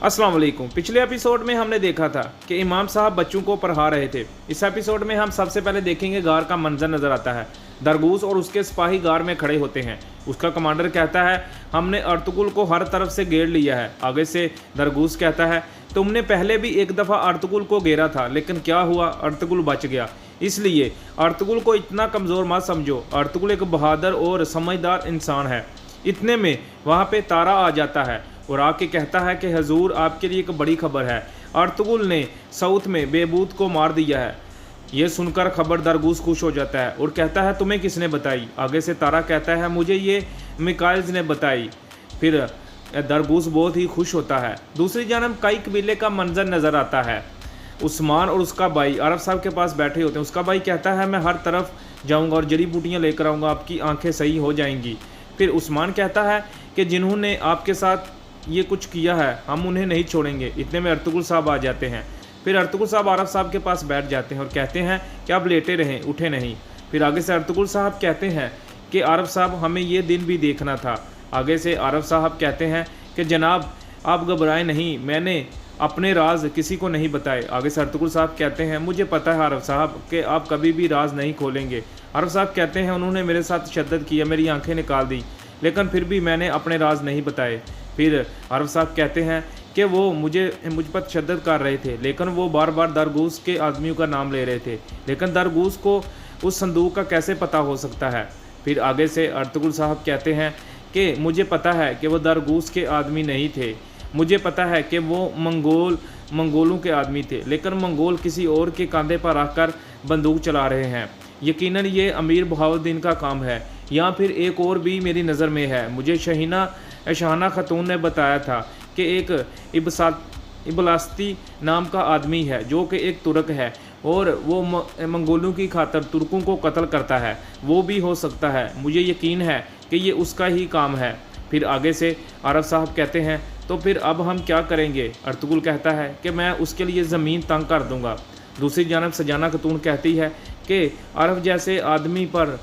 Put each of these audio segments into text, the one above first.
अस्सलाम वालेकुम। पिछले एपिसोड में हमने देखा था कि इमाम साहब बच्चों को पढ़ा रहे थे। इस एपिसोड में हम सबसे पहले देखेंगे गार का मंजर नज़र आता है। दरगूस और उसके सिपाही गार में खड़े होते हैं। उसका कमांडर कहता है हमने अर्तुगुल को हर तरफ से घेर लिया है। आगे से दरगूस कहता है तुमने पहले भी एक दफ़ा अर्तुगुल को घेरा था, लेकिन क्या हुआ, अर्तुगुल बच गया। इसलिए अर्तुगुल को इतना कमज़ोर मत समझो। अर्तुगुल एक बहादुर और समझदार इंसान है। इतने में वहाँ पे तारा आ जाता है और आके कहता है कि हजूर आपके लिए एक बड़ी खबर है, अर्तुगुल ने साउथ में बेबूत को मार दिया है। यह सुनकर खबर दरगूस खुश हो जाता है और कहता है तुम्हें किसने बताई। आगे से तारा कहता है मुझे ये मिकाइल्स ने बताई। फिर दरगूस बहुत ही खुश होता है। दूसरी जानब कई कबीले का मंजर नज़र आता है। उस्मान और उसका भाई अरब साहब के पास बैठे होते हैं। उसका भाई कहता है मैं हर तरफ जाऊंगा और जड़ी बूटियाँ लेकर आऊँगा, आपकी आंखें सही हो जाएंगी। फिर उस्मान कहता है कि जिन्होंने आपके साथ ये कुछ किया है हम उन्हें नहीं छोड़ेंगे। इतने में अर्तुगुल साहब आ जाते हैं। फिर अर्तुगुल साहब अरब साहब के पास बैठ जाते हैं और कहते हैं कि आप लेटे रहें, उठे नहीं। फिर आगे से अर्तुगुल साहब कहते हैं कि अरब साहब हमें ये दिन भी देखना था। आगे से अरब साहब कहते हैं कि जनाब आप घबराएं नहीं, मैंने अपने राज किसी को नहीं बताए। आगे से अर्तुगुल साहब कहते हैं मुझे पता है अरब साहब कि आप कभी भी राज नहीं खोलेंगे। अरब साहब कहते हैं उन्होंने मेरे साथ तशद्दुद किया, मेरी आंखें निकाल दी, लेकिन फिर भी मैंने अपने राज नहीं बताए। फिर अरब साहब कहते हैं कि वो मुझ पर तशद्दुद कर रहे थे, लेकिन वो बार बार दरगूस के आदमियों का नाम ले रहे थे, लेकिन दरगूस को उस संदूक का कैसे पता हो सकता है। फिर आगे से अर्तुगुल साहब कहते हैं कि मुझे पता है कि वो दरगूस के आदमी नहीं थे, मुझे पता है कि वो मंगोलों के आदमी थे, लेकिन मंगोल किसी और के कंधे पर रखकर बंदूक चला रहे हैं। यकीनन ये अमीर बहाउद्दीन का काम है, या फिर एक और भी मेरी नज़र में है। मुझे शहाना खातून ने बताया था कि एक इबलास्ती नाम का आदमी है जो कि एक तुर्क है और वो मंगोलों की खातर तुर्कों को कत्ल करता है। वो भी हो सकता है, मुझे यकीन है कि ये उसका ही काम है। फिर आगे से अरब साहब कहते हैं तो फिर अब हम क्या करेंगे। अर्तुगुल कहता है कि मैं उसके लिए ज़मीन तंग कर दूंगा। दूसरी जानब सजाना खातून कहती है कि अरब जैसे आदमी पर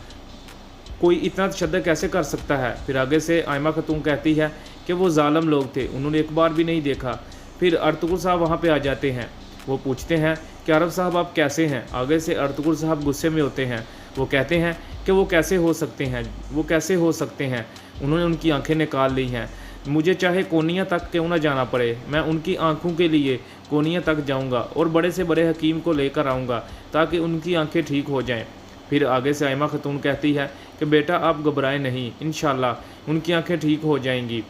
कोई इतना तशद्दुद कैसे कर सकता है। फिर आगे से आयमा खातून कहती है कि वो जालिम लोग थे, उन्होंने एक बार भी नहीं देखा। फिर अर्तुगुल साहब वहाँ पे आ जाते हैं। वो पूछते हैं कि अरब साहब आप कैसे हैं। आगे से अर्तुगुल साहब गुस्से में होते हैं। वो कहते हैं कि वो कैसे हो सकते हैं, उन्होंने उनकी आंखें निकाल ली हैं। मुझे चाहे कोनिया तक क्यों ना जाना पड़े, मैं उनकी आंखों के लिए कोनिया तक जाऊँगा और बड़े से बड़े हकीम को लेकर आऊँगा ताकि उनकी आँखें ठीक हो जाएँ। फिर आगे से आयमा खातून कहती है कि बेटा आप घबराएं नहीं, इंशाल्लाह उनकी आंखें ठीक हो जाएंगी।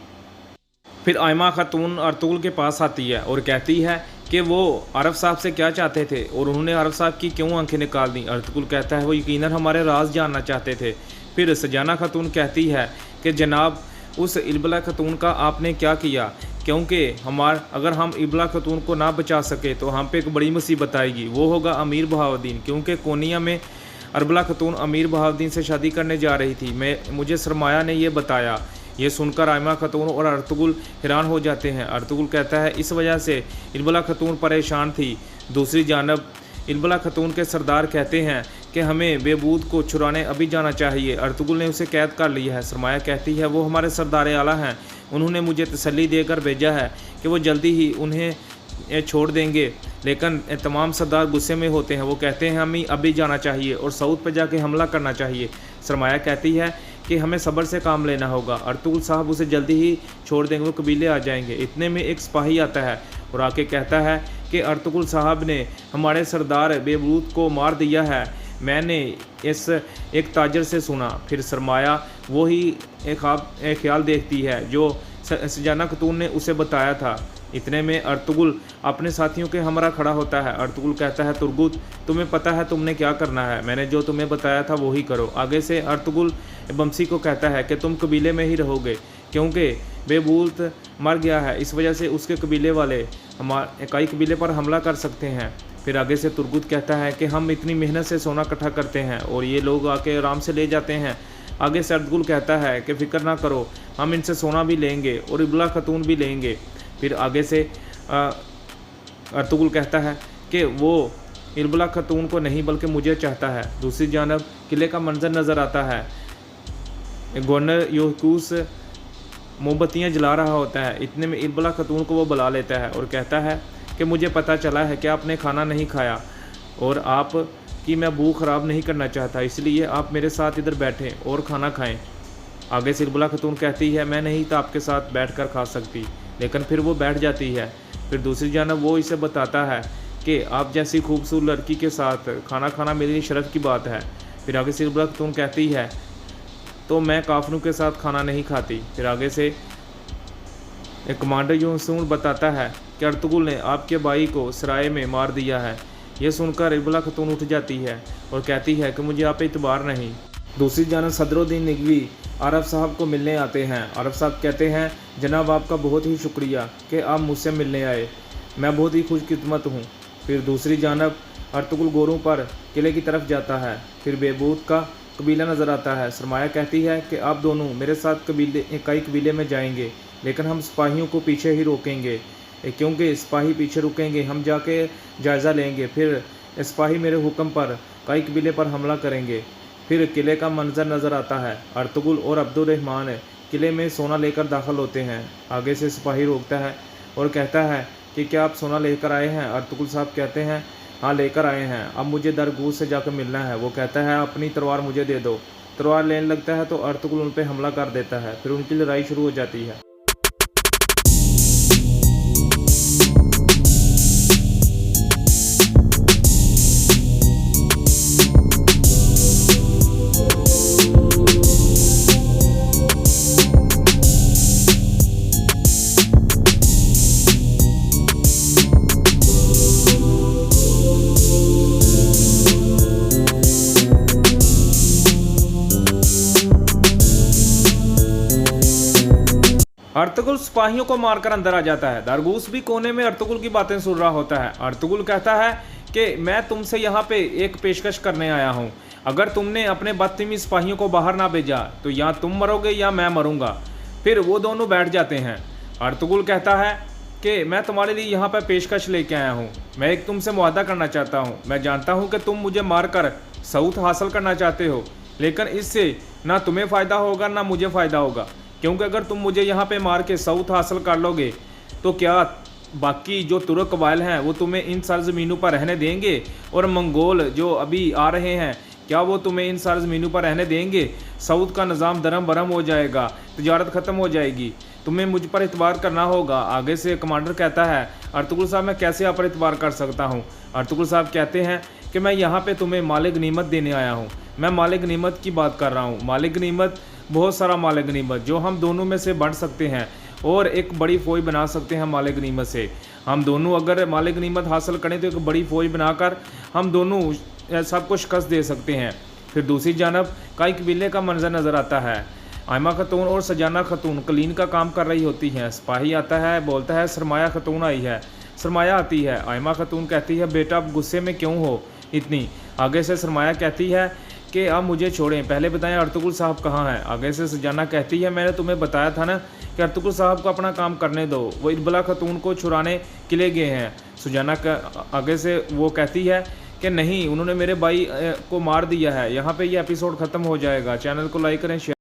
फिर आयमा खातून अर्तुगुल के पास आती है और कहती है कि वो अरब साहब से क्या चाहते थे और उन्होंने अरब साहब की क्यों आंखें निकाल दी। अर्तुगुल कहता है वो यकीनन हमारे राज जानना चाहते थे। फिर सजाना खातून कहती है कि जनाब उस इबला खातून का आपने क्या किया, क्योंकि अगर हम इबला खातून को ना बचा सके तो हम पे एक बड़ी मुसीबत आएगी, वो होगा अमीर बहाउद्दीन। क्योंकि कोनिया में अरबला खातून अमीर बहाउद्दीन से शादी करने जा रही थी, मुझे सरमाया ने यह बताया। ये सुनकर आयमा खातून और अर्तुगुल हैरान हो जाते हैं। अर्तुगुल कहता है इस वजह से इबला खातून परेशान थी। दूसरी जानब इबला खातून के सरदार कहते हैं कि हमें बेबूद को छुड़ाने अभी जाना चाहिए। अर्तुगुल ने उसे कैद कर लिया है। सरमाया कहती है वो हमारे सरदार आला हैं, उन्होंने मुझे तसल्ली देकर भेजा है कि वो जल्दी ही उन्हें छोड़ देंगे, लेकिन तमाम सरदार गुस्से में होते हैं। वो कहते हैं हमें अभी जाना चाहिए और साउथ पर जाके हमला करना चाहिए। सरमाया कहती है कि हमें सब्र से काम लेना होगा, अर्तुगुल साहब उसे जल्दी ही छोड़ देंगे, वो कबीले आ जाएंगे। इतने में एक सिपाही आता है और आके कहता है कि अर्तुगुल साहब ने हमारे सरदार बेबूत को मार दिया है, मैंने एक ताजर से सुना। फिर सरमाया वही एक ख्याल देखती है जो सजाना खातून ने उसे बताया था। इतने में अर्तुगुल अपने साथियों के हमरा खड़ा होता है। अर्तुगुल कहता है तुर्गुत तुम्हें पता है तुमने क्या करना है, मैंने जो तुम्हें बताया था वही करो। आगे से अर्तुगुल बमसी को कहता है कि तुम कबीले में ही रहोगे, क्योंकि बेबूत मर गया है, इस वजह से उसके कबीले वाले कई कबीले पर हमला कर सकते हैं। फिर आगे से तुर्गुत कहता है कि हम इतनी मेहनत से सोना इकट्ठा करते हैं और ये लोग आके आराम से ले जाते हैं। आगे से अर्तुगुल कहता है कि फ़िक्र ना करो, हम इनसे सोना भी लेंगे और इबला खातून भी लेंगे। फिर आगे से अर्तुगुल कहता है कि वो इबला खातून को नहीं बल्कि मुझे चाहता है। दूसरी जानब किले का मंजर नज़र आता है। गवर्नर यूकूस मोमबत्तियाँ जला रहा होता है। इतने में इरबला खातून को वो बुला लेता है और कहता है कि मुझे पता चला है कि आपने खाना नहीं खाया और आप कि मैं भूख ख़राब नहीं करना चाहता, इसलिए आप मेरे साथ इधर बैठें और खाना खाएं। आगे से इरबला खातून कहती है मैं नहीं तो आपके साथ बैठकर खा सकती, लेकिन फिर वो बैठ जाती है। फिर दूसरी जानब वो इसे बताता है कि आप जैसी खूबसूरत लड़की के साथ खाना खाना मेरे लिए शर्फ की बात है। फिर आगे से इरबला खातून कहती है तो मैं काफिरों के साथ खाना नहीं खाती। फिर आगे से एक कमांडर यूसुफ बताता है कि अर्तुगरुल ने आपके भाई को सराय में मार दिया है। यह सुनकर इरबला खातून उठ जाती है और कहती है कि मुझे आप पे इतबार नहीं। दूसरी जानब सदरुद्दीन निगवी आरफ साहब को मिलने आते हैं। आरफ साहब कहते हैं जनाब आपका बहुत ही शुक्रिया कि आप मुझसे मिलने आए, मैं बहुत ही खुशकिस्मत हूँ। फिर दूसरी जानब अर्तुगरुल गोरों पर किले की तरफ जाता है। फिर बेबूत का कबीला नज़र आता है। सरमाया कहती है कि आप दोनों मेरे साथ कई कबीले में जाएंगे, लेकिन हम सिपाहियों को पीछे ही रोकेंगे, क्योंकि सिपाही पीछे रुकेंगे हम जाके जायज़ा लेंगे। फिर सिपाही मेरे हुक्म पर कई कबीले पर हमला करेंगे। फिर किले का मंजर नज़र आता है। अर्तुगरुल और अब्दुर्रहमान किले में सोना लेकर दाखिल होते हैं। आगे से सिपाही रोकता है और कहता है कि क्या आप सोना लेकर आए हैं? अर्तुगरुल साहब कहते हैं हाँ लेकर आए हैं, अब मुझे दरगूस से जाकर मिलना है। वो कहता है अपनी तलवार मुझे दे दो। तलवार लेने लगता है तो अर्तुगरुल उन पर हमला कर देता है। फिर उनकी लड़ाई शुरू हो जाती है। अर्तुगरुल सिपाहियों को मारकर अंदर आ जाता है। दरगूस भी कोने में अर्तुगरुल की बातें सुन रहा होता है। अर्तुगरुल कहता है कि मैं तुमसे यहाँ पे एक पेशकश करने आया हूँ, अगर तुमने अपने बदतमीज सिपाहियों को बाहर ना भेजा तो या तुम मरोगे या मैं मरूंगा। फिर वो दोनों बैठ जाते हैं। अर्तुगरुल कहता है कि मैं तुम्हारे लिए यहाँ पर पेशकश लेके आया हूँ, मैं एक तुमसे मुआहदा करना चाहता हूँ। मैं जानता हूँ कि तुम मुझे मारकर सऊद हासिल करना चाहते हो, लेकिन इससे ना तुम्हें फ़ायदा होगा ना मुझे फ़ायदा होगा, क्योंकि अगर तुम मुझे यहाँ पे मार के सऊद हासिल कर लोगे तो क्या बाकी जो तुर्क कबाइल हैं वो तुम्हें इन सरज़मीनों पर रहने देंगे, और मंगोल जो अभी आ रहे हैं क्या वो तुम्हें इन सरज़मीनों पर रहने देंगे? सऊद का निज़ाम दरम बरम हो जाएगा, तिजारत ख़त्म हो जाएगी, तुम्हें मुझ पर इतबार करना होगा। आगे से कमांडर कहता है अर्तुगरुल साहब मैं कैसे आप पर इतबार कर सकता हूँ? अर्तुगरुल साहब कहते हैं कि मैं यहाँ पे तुम्हें माल गनीमत देने आया हूँ। मैं माल गनीमत की बात कर रहा हूँ। माल गनीमत बहुत सारा माल गनीमत जो हम दोनों में से बढ़ सकते हैं और एक बड़ी फ़ौज बना सकते हैं। माल गनीमत से हम दोनों अगर माल गनीमत हासिल करें तो एक बड़ी फ़ौज बनाकर हम दोनों सब कुछ शिकस्त दे सकते हैं। फिर दूसरी जानब कई कबीले का मंजर नज़र आता है। आयमा खातून और सजाना खातून कलीन का काम कर रही होती हैं। सिपाही आता है, बोलता है सरमाया खातून आई है। सरमाया आती है। आयमा खातून कहती है बेटा आप गुस्से में क्यों हो इतनी? आगे से सरमाया कहती है कि आप मुझे छोड़ें, पहले बताएं अर्तुगरुल साहब कहाँ हैं? आगे से सजाना कहती है मैंने तुम्हें बताया था ना कि अर्तुगरुल साहब को अपना काम करने दो, वो इरबला खातून को छुड़ाने किले गए हैं। सुजाना का आगे से वो कहती है कि नहीं, उन्होंने मेरे भाई को मार दिया है। यहाँ पे ये एपिसोड ख़त्म हो जाएगा। चैनल को लाइक करें, शेयर